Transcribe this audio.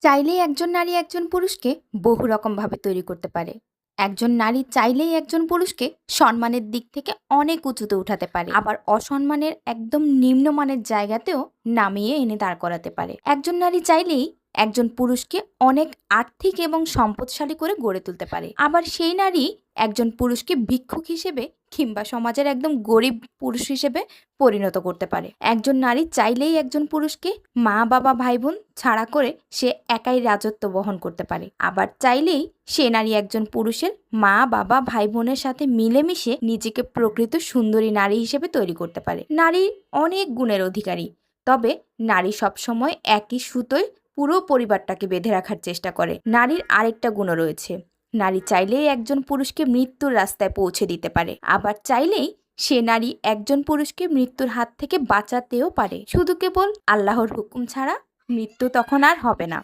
চাইলেই একজন নারী একজন পুরুষকে বহু রকমভাবে তৈরি করতে পারে। একজন নারী চাইলেই একজন পুরুষকে সম্মানের দিক থেকে অনেক উঁচুতে উঠাতে পারে, আবার অসম্মানের একদম নিম্নমানের জায়গাতেও নামিয়ে এনে দাঁড় করাতে পারে। একজন নারী চাইলেই একজন পুরুষকে অনেক আর্থিক এবং সম্পদশালী করে গড়ে তুলতে পারে, আবার সেই নারী একজন পুরুষকে ভিক্ষুক হিসেবে কিংবা সমাজের একদম গরিব পুরুষ হিসেবে পরিণত করতে পারে। একজন নারী চাইলেই একজন পুরুষকে মা বাবা ভাই বোন ছাড়া করে সে একাই রাজত্ব বহন করতে পারে, আবার চাইলেই সে নারী একজন পুরুষের মা বাবা ভাই বোনের সাথে মিলেমিশে নিজেকে প্রকৃত সুন্দরী নারী হিসেবে তৈরি করতে পারে। নারী অনেক গুণের অধিকারী, তবে নারী সবসময় একই সুতোয় পুরো পরিবারটাকে বেঁধে রাখার চেষ্টা করে। নারীর আরেকটা গুণও রয়েছে, নারী চাইলেই একজন পুরুষকে মৃত্যুর রাস্তায় পৌঁছে দিতে পারে, আবার চাইলেই সে নারী একজন পুরুষকে মৃত্যুর হাত থেকে বাঁচাতেও পারে। শুধু কেবল আল্লাহর হুকুম ছাড়া মৃত্যু তখন আর হবে না।